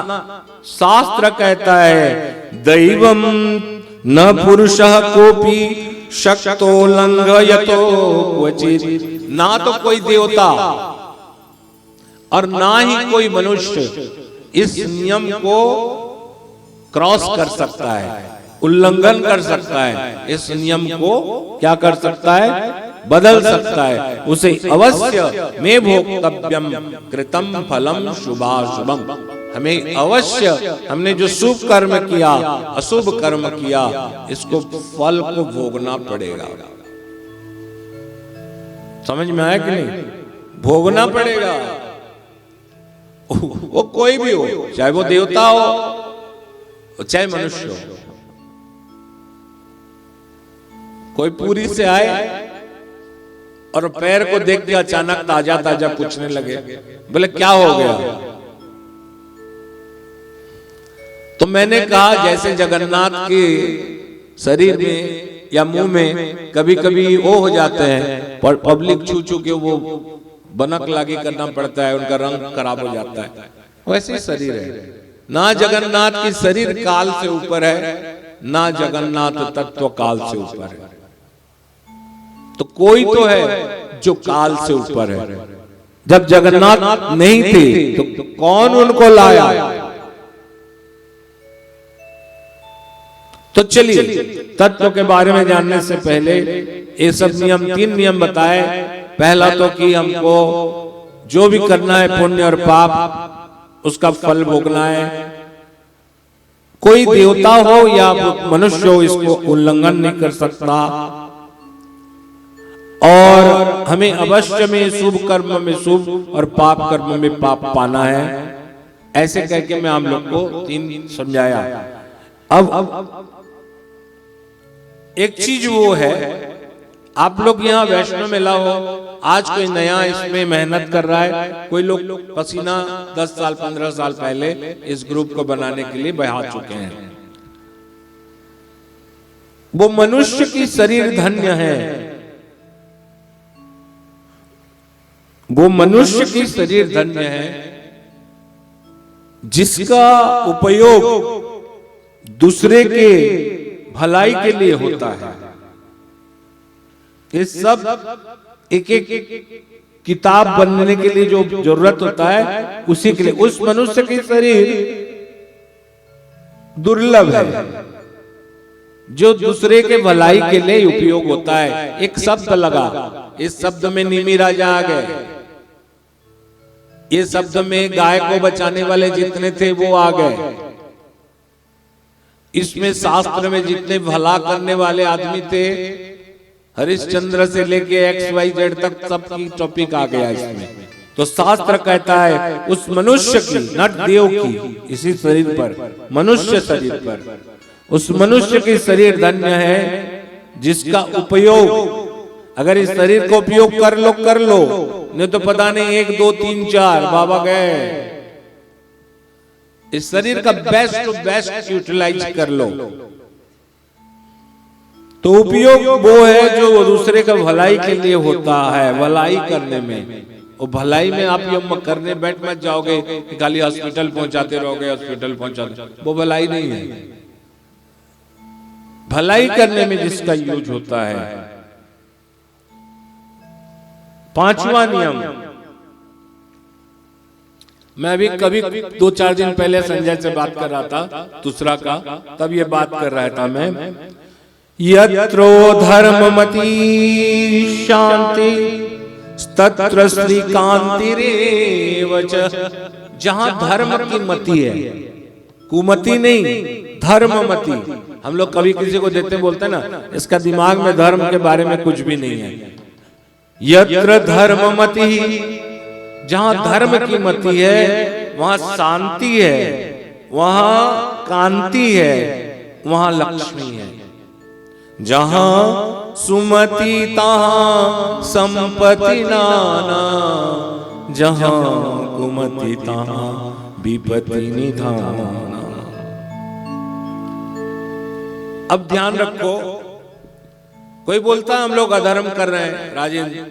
शास्त्र कहता है दैवम न पुरुषः कोपि शक्तो लंघयतो क्वचित्। ना तो कोई देवता और ना ही कोई मनुष्य इस नियम को क्रॉस कर सकता है, उल्लंघन कर सकता है। इस नियम को क्या कर सकता है? बदल सकता है। उसे अवश्य में भोक्तव्यम कृतम फलम शुभाशुभम। हमें अवश्य, हमने जो शुभ कर्म किया, अशुभ कर्म किया, इसको फल को भोगना पड़ेगा। समझ में आया कि नहीं? भोगना पड़ेगा, वो कोई भी हो, चाहे वो देवता हो चाहे मनुष्य हो। कोई पूरी से आए और पैर को देख के अचानक ताजा ताजा पूछने लगे, बोले क्या हो गया? तो मैंने कहा जैसे जगन्नाथ के शरीर में या मुंह में कभी कभी वो हो जाते हैं, पर पब्लिक छू छू के वो बनक लागी करना पड़ता है, उनका रंग खराब हो जाता है, वैसे ही शरीर है ना। जगन्नाथ की शरीर काल से ऊपर है, ना जगन्नाथ तत्व काल से ऊपर है। तो कोई तो है जो काल से ऊपर है। जब जगन्नाथ नहीं थे तो कौन उनको लाया? तो चलिए तत्व के बारे में जानने से पहले ये सब नियम, 3 नियम बताए। पहला तो कि हमको जो भी करना है पुण्य और पाप उसका फल भोगना है। कोई देवता हो या मनुष्य हो इसको उल्लंघन नहीं कर सकता, और हमें अवश्य में शुभ कर्म में शुभ और पाप कर्म में पाप पाना है। ऐसे कह के मैं आप लोग को 3 समझाया। अब एक चीज वो है, आप लोग यहाँ वैष्णो मेला हो, आज कोई नया इसमें मेहनत कर रहा है, कोई लोग पसीना 10 साल 15 साल पहले इस ग्रुप को बनाने के लिए बहा चुके हैं। वो मनुष्य की शरीर धन्य है, वो मनुष्य की शरीर धन्य है जिसका उपयोग दूसरे के भलाई के लिए होता है। ये सब एक एक किताब बनने के लिए जो जरूरत होता है उसी के लिए। उस मनुष्य की शरीर दुर्लभ है जो दूसरे के भलाई के लिए उपयोग होता है। एक शब्द लगा, इस शब्द में निमि राजा आ गए, ये शब्द में गाय को बचाने वाले जितने थे वो आ गए, इसमें शास्त्र में जितने भला करने वाले आदमी थे हरिश्चंद्र से लेके XYZ तक सबकी टॉपिक आ गया इसमें। तो शास्त्र कहता है उस मनुष्य की, नट देव की, इसी शरीर पर, मनुष्य शरीर पर, उस मनुष्य की शरीर धन्य है जिसका उपयोग, अगर इस शरीर को उपयोग कर लो, नहीं तो पता नहीं 1 2 3 4 बाबा गए। इस शरीर का बेस्ट टू बेस्ट यूटिलाइज कर लो। तो उपयोग वो है जो दूसरे का भलाई के लिए होता है, भलाई करने में। और भलाई में आप ये करने बैठ मत जाओगे कि खाली हॉस्पिटल पहुंचाते रहोगे, हॉस्पिटल पहुंचाते, वो भलाई नहीं है। भलाई करने में जिसका यूज होता है। 5वां नियम, मैं अभी कभी 2-4 दिन पहले संजय से बात कर रहा था, दूसरा का, तब ये बात कर रहा था मैं, यत्रो धर्ममति शांति तत्र श्रीकांतिरेव च। जहां धर्म की मति है, कुमति नहीं, धर्ममति। हम लोग कभी किसी को देते बोलते ना, इसका दिमाग में धर्म के बारे में कुछ भी नहीं है। यत्र धर्ममति, जहां धर्म की मति है वहां शांति है, वहां कांति है, वहां लक्ष्मी है। जहां सुमति तहां संपत्ति नाना, जहां कुमति तहां विपत्ति निधाना। अब ध्यान रखो, कोई बोलता है हम लोग अधर्म कर रहे हैं, राजेंद्र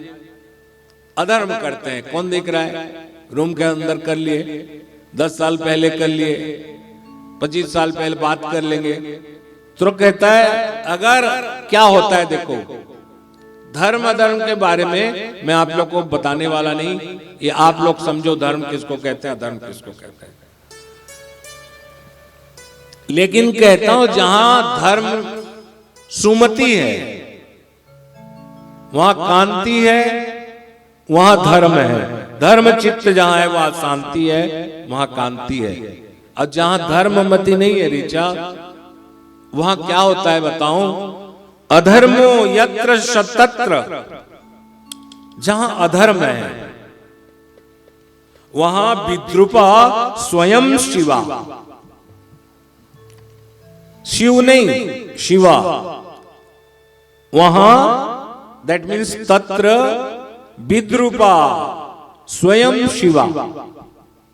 अधर्म करते हैं, कौन देख रहा है? रूम के अंदर कर लिए, 10 साल पहले कर लिए, 25 साल पहले बात कर लेंगे। तो कहता है अगर क्या होता है, देखो धर्म अधर्म के बारे में मैं आप लोग को बताने वाला नहीं, ये आप लोग समझो धर्म किसको कहते हैं, अधर्म किसको कहते हैं। लेकिन कहता हूं जहां धर्म सुमति है, वहां कांति है, वहां धर्म है। धर्म चित्त जहां है वहां शांति है, वहां कांति है। और जहां धर्ममति नहीं है ऋचा, वहां क्या होता है बताऊं? अधर्मो यत्र शतत्र जहां अधर्म है वहां विद्रुपा स्वयं शिवा, शिव नहीं शिवा, वहां दैट मीन्स तत्र विद्रुपा स्वयं शिवा।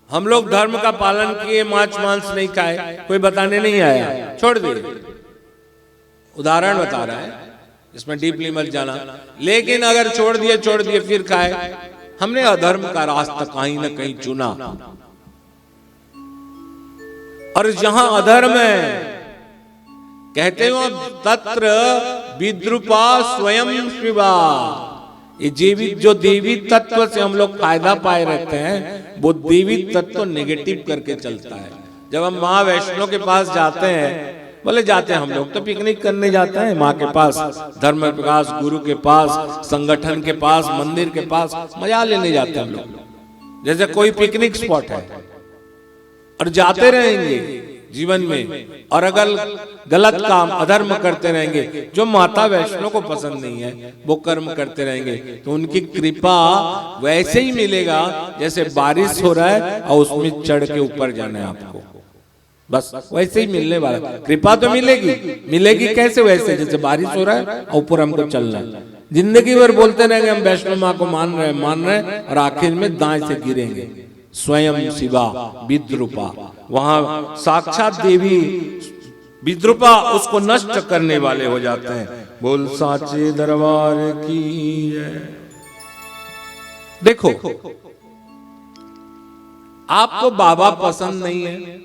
हम लोग धर्म का पालन किए, मांस नहीं खाए, कोई बताने नहीं आया, छोड़ दिए। उदाहरण बता रहा है, इसमें डीपली मत जाना। लेकिन अगर छोड़ दिए फिर खाए, हमने अधर्म का रास्ता कहीं ना कहीं चुना। और जहां अधर्म है, कहते हो तत्र विद्रुपा स्वयं शिवा। ये जीवित जो देवी तत्व से हम लोग फायदा पाए रहते हैं, वो देवी तत्व नेगेटिव करके चलता है। जब हम माँ वैष्णो के पास जाते हैं, बोले जाते हैं हम लोग तो पिकनिक करने जाते हैं माँ के पास, धर्म प्रकाश गुरु के पास, संगठन के पास, मंदिर के पास मजा लेने जाते हैं हम लोग, जैसे कोई पिकनिक स्पॉट है। और जाते रहेंगे जीवन में, और अगर गलत काम अधर्म करते रहेंगे, जो माता वैष्णो को पसंद नहीं है वो कर्म करते रहेंगे, तो उनकी कृपा वैसे ही मिलेगा जैसे बारिश हो रहा है और उसमें चढ़ के ऊपर जाना है आपको, बस वैसे ही मिलने वाला। कृपा तो मिलेगी कैसे? वैसे जैसे बारिश हो रहा है और ऊपर हमको चलना है। जिंदगी भर बोलते रहेंगे हम वैष्णो माँ को मान रहे हैं, और आखिर में दाएं से गिरेंगे। स्वयं शिवा विद्रुपा, वहां साक्षात देवी विद्रुपा उसको नष्ट करने वाले हो जाते हैं। बोल साचे दरबार की जय। देखो, आपको बाबा पसंद नहीं है,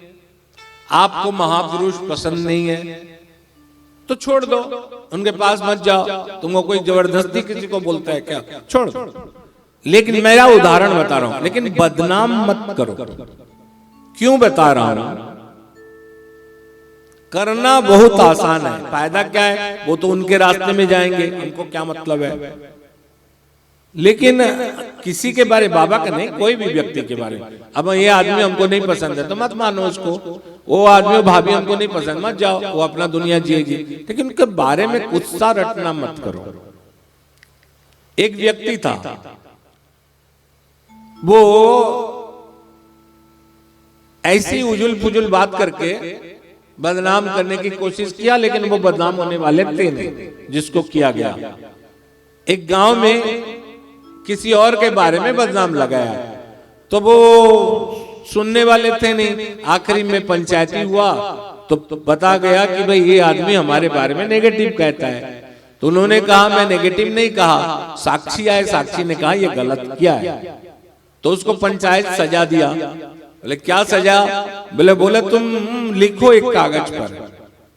आपको महापुरुष पसंद नहीं है, तो छोड़ दो, उनके पास मत जाओ। तुमको कोई जबरदस्ती किसी को बोलता है क्या? छोड़ दो। लेकिन मेरा उदाहरण बता रहा हूं, लेकिन बदनाम मत करो। क्यों बता रहा हूं? करना बहुत आसान है, फायदा क्या है? वो तो उनके रास्ते में जाएंगे, हमको क्या मतलब है। लेकिन किसी के बारे, बाबा का नहीं, कोई भी व्यक्ति के बारे में, अब ये आदमी हमको नहीं पसंद है तो मत मानो उसको, वो आदमी भाभी हमको नहीं पसंद, मत जाओ, वो अपना दुनिया जिएगी, लेकिन उनके बारे में गुस्सा रटना मत करो। एक व्यक्ति था, वो ऐसी उजुल फुजुल बात करके बदनाम करने की कोशिश किया, लेकिन वो बदनाम होने वाले थे नहीं जिसको किया गया। एक गांव में किसी और के बारे में बदनाम लगाया, तो वो सुनने वाले थे नहीं। आखिरी में पंचायती हुआ तो बता गया कि भाई ये आदमी हमारे बारे में नेगेटिव कहता है। तो उन्होंने कहा मैं नेगेटिव नहीं कहा, साक्षी आए, साक्षी ने कहा ये गलत किया है। तो उसको पंचायत सजा दिया। बोले क्या सजा? बोले तुम लिखो एक कागज पर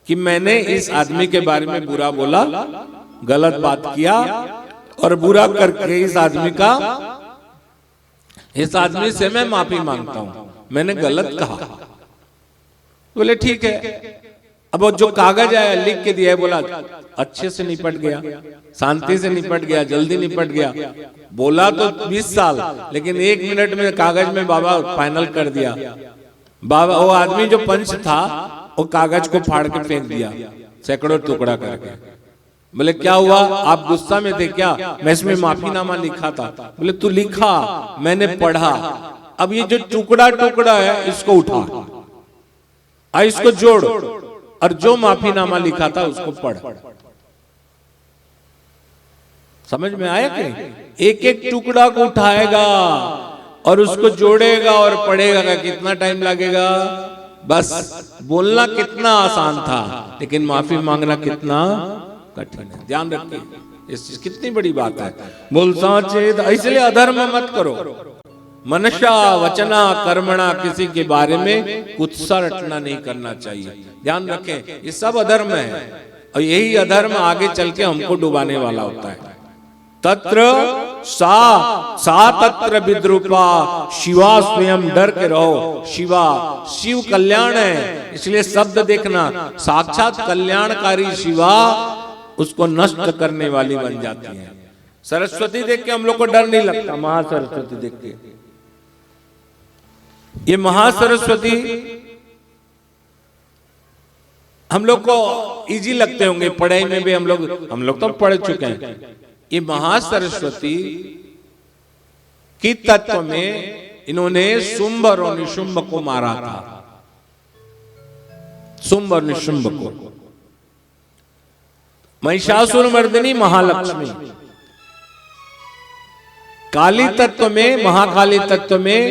कि मैंने इस आदमी के बारे में बुरा बोला, गलत बात किया, और बुरा करके इस आदमी से मैं माफी मांगता हूं, मैंने गलत कहा। बोले ठीक है। अब वो जो कागज आया लिख के दिया है, बोला अच्छे से निपट गया, शांति से निपट गया, जल्दी निपट गया। बोला तो 20 साल, लेकिन 1 मिनट में कागज में बाबा फाइनल कर दिया। बाबा, वो आदमी जो पंच था, वो कागज को फाड़ के फेंक दिया, सैकड़ों टुकड़ा करके। बोले क्या हुआ? आप गुस्सा में थे क्या? मैं इसमें माफीनामा लिखा था। बोले तू लिखा, मैंने पढ़ा। अब ये जो टुकड़ा टुकड़ा है इसको उठा, इसको जोड़, और जो माफीनामा लिखा था उसको पढ़। समझ में आया कि एक एक टुकड़ा को उठाएगा और उसको जोड़ेगा और पढ़ेगा। कितना टाइम लगेगा? बस बोलना कितना आसान था, लेकिन माफी मांगना कितना कठिन है। ध्यान रखिए, इस कितनी बड़ी बात है। बोल साचे, इसलिए अधर्म मत करो। मनुष्य वचना कर्मणा, किसी के बारे में कुत्सा रटना नहीं करना चाहिए। ध्यान रखें, ये सब अधर्म है, और यही अधर्म आगे चल के हमको डुबाने वाला होता है। तत्र सा तत्र विद्रुपा शिवा, स्वयं डर के रहो। शिवा, शिव कल्याण है, इसलिए शब्द देखना, साक्षात कल्याणकारी शिवा उसको नष्ट करने वाली बन जाती है। सरस्वती देख के हम लोग को डर नहीं लगता, महासरस्वती देख के। ये महासरस्वती हम लोग को इजी लगते होंगे, पढ़ाई में भी हम लोग तो पढ़ चुके हैं। ये महासरस्वती कि तत्व में इन्होंने शुंभ और निशुंभ को मारा था। शुंभ और निशुंभ को। महिषासुर मर्दिनी महालक्ष्मी, काली तत्व में, महाकाली तत्व में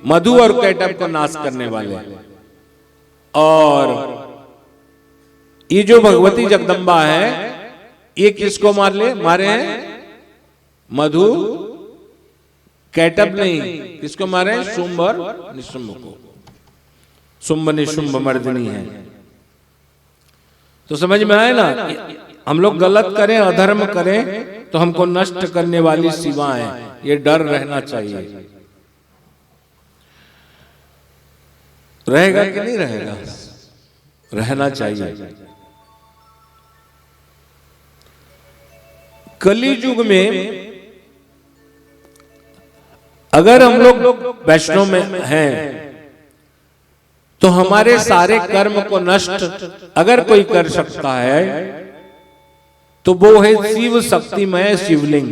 मधु और कैटभ को नाश करने वाले, और ये जो भगवती जगदम्बा है ये किसको मारे हैं? मधु कैटभ नहीं, किसको मारे हैं? शुंभ और निशुंभ को। शुंभ निशुंभ मर्दिनी है। तो समझ में आए ना, हम लोग गलत करें, अधर्म करें तो हमको नष्ट करने वाली शिवाएं, ये डर रहना चाहिए। रहेगा कि नहीं रहेगा? रहना चाहिए। कली युग में अगर हम लोग वैष्णव में हैं तो हमारे सारे कर्म को नष्ट अगर कोई कर सकता है तो वो है शिव शक्तिमय शिवलिंग।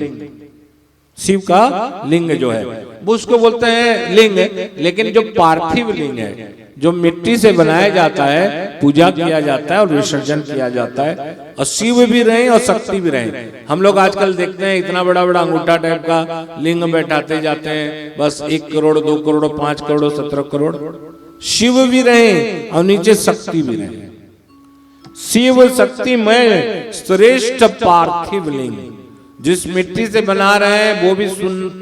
शिव का लिंग जो है वो उसको बोलते हैं लिंग, लेकिन जो पार्थिव लिंग है, जो मिट्टी से बनाया जाता है, पूजा किया जाता है और विसर्जन किया जाता है, और शिव भी रहे और शक्ति भी रहे। हम लोग आजकल देखते हैं इतना बड़ा बड़ा अंगूठा टाइप का लिंग बैठाते जाते हैं, बस 1 करोड़ 2 करोड़ 5 करोड़ 17 करोड़। शिव भी रहे और नीचे शक्ति भी रहे। शिव शक्तिमय श्रेष्ठ पार्थिव लिंग, जिस मिट्टी से बना रहे हैं वो भी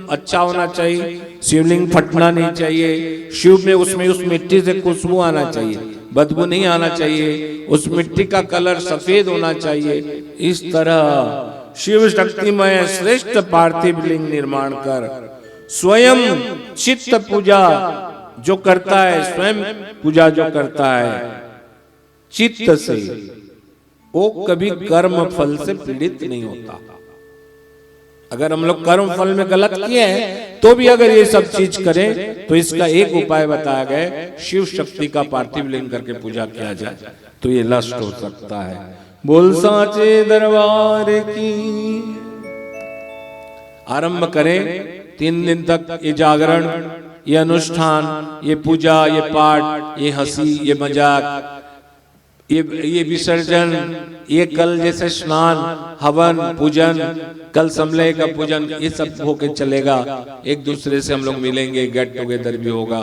अच्छा होना चाहिए, शिवलिंग फटना नहीं चाहिए। शिव में उसमें उस मिट्टी से खुशबू आना चाहिए, बदबू नहीं आना चाहिए, उस मिट्टी का कलर सफेद होना चाहिए। इस तरह शिव शक्तिमय श्रेष्ठ पार्थिव लिंग निर्माण कर स्वयं चित्त पूजा जो करता है, स्वयं पूजा जो करता है चित्त से, वो कभी कर्म फल से पीड़ित नहीं होता। अगर हम लोग कर्म फल में गलत किए हैं तो भी अगर ये सब चीज करें तो इसका एक उपाय बताया गया, शिव शक्ति का पार्थिव लिंग करके पूजा किया जाए तो ये नष्ट हो सकता है। बोल साचे दरबार की। आरंभ करें 3 दिन तक ये जागरण, ये अनुष्ठान, ये पूजा, ये पाठ, ये हंसी, ये मजाक, ये विसर्जन, ये कल जैसे स्नान, हवन, पूजन, कल समले का पूजन, ये सब होके चलेगा। एक दूसरे से हम लोग मिलेंगे, गेट टुगेदर भी होगा,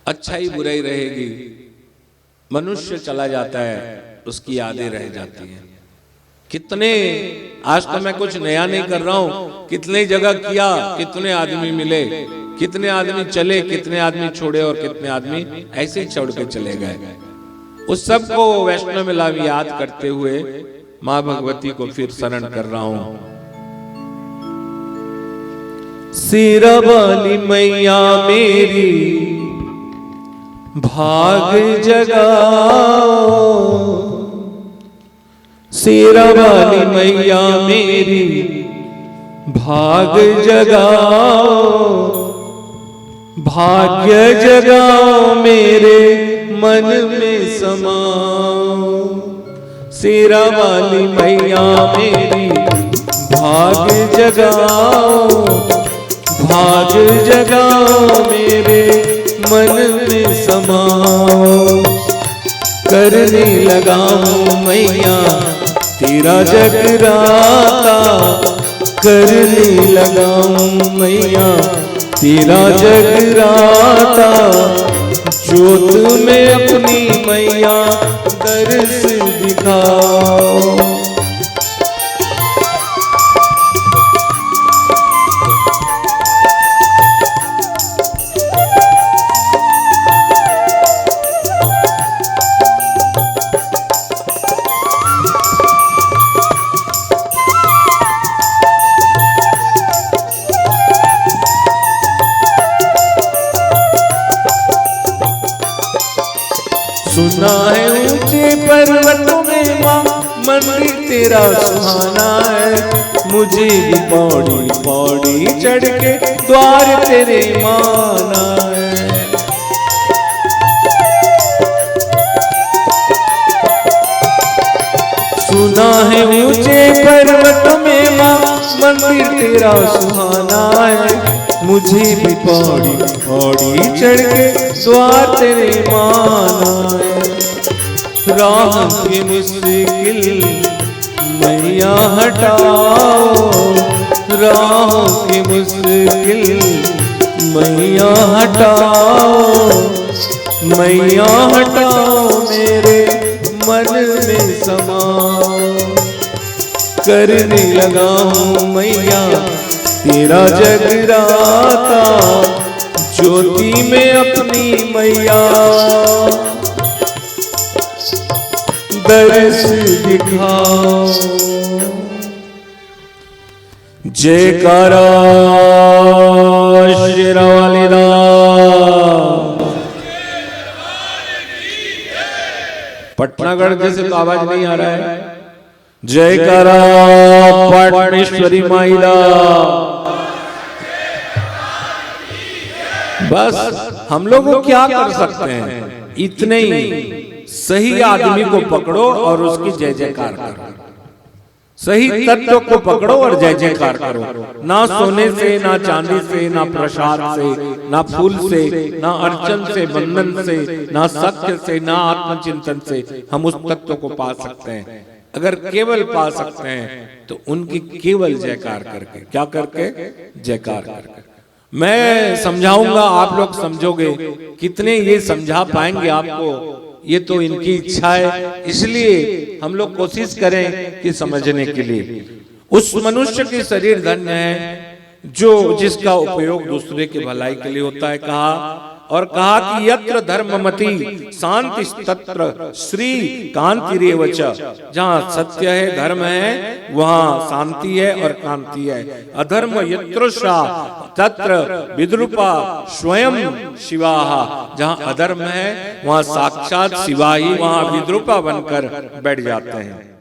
अच्छाई बुराई रहेगी। मनुष्य चला जाता है, उसकी यादें रह जाती हैं। कितने, आज तो मैं कुछ नया नहीं कर रहा हूं, कितने जगह किया, कितने आदमी मिले, कितने आदमी चले, कितने आदमी छोड़े और कितने आदमी ऐसे ही छोड़ के चले गए। उस सब को वैष्णव मिला याद करते हुए मां भगवती को फिर शरण कर रहा हूं। सिरा वाली मैया मेरी भाग जगाओ, सिरा वाली मैया मेरी भाग जगाओ, भाग्य जगाओ मेरे मन में समाओ। सिरा वाली मैया मेरी भाग जगाओ, भाग जगाओ मेरे मन में समाओ। करने लगा हूँ मैया तेरा जगराता, करने लगा हूँ मैया तेरा जगराता। जोत में अपनी मैया दर्श दिखाओ। सुना है ऊंचे पर्वतों में माँ मंदिर तेरा सुहाना है, मुझे भी पौड़ी पौड़ी चढ़ के द्वार तेरे माना है। सुना है ऊंचे पर्वतों में माँ मंदिर तेरा सुहाना है, मुझे भी पौड़ी पौड़ी चढ़ के द्वार तेरे माना है। राह की मुश्किल मैया हटाओ, राह की मुश्किल मैया हटाओ, मैया हटाओ मेरे मन में समाओ। करने लगा हूँ मैया तेरा जगराता, ज्योति में अपनी मैया दर्श दिखाओ। जयकारा शेरावाली दा। पटनागढ़ जैसे तो आवाज नहीं आ रहा है। जयकारा पाटनेश्वरी माइला। बस हम लोग क्या कर सकते हैं, इतने ही सही आदमी को पकड़ो और उसकी जय जयकार करो, सही तत्व को पकड़ो और जय जयकार करो। ना सोने से, ना चांदी से, ना प्रसाद से, ना फूल से, ना अर्चन से, बंधन से, ना सत्य से, ना आत्मचिंतन से हम उस तत्व को पा सकते हैं। अगर केवल पा सकते हैं तो उनकी केवल जयकार करके, क्या करके, जयकार करके। मैं समझाऊंगा, आप लोग समझोगे, कितने ये समझा पाएंगे आपको, ये तो इनकी इच्छा है। इसलिए हम लोग कोशिश करें कि समझने के लिए। उस मनुष्य की शरीर धन्य है जो जिसका उपयोग दूसरे की भलाई के लिए होता है। कहा कि यत्र धर्ममति शांति तत्र श्री कांतिरेव च। जहाँ सत्य है, धर्म है, वहाँ शांति है और कांति है। अधर्म यत्र तत्र विद्रूपा स्वयं शिवाहा। जहाँ अधर्म है वहाँ साक्षात शिवा ही वहाँ विद्रूपा बनकर बैठ जाते हैं।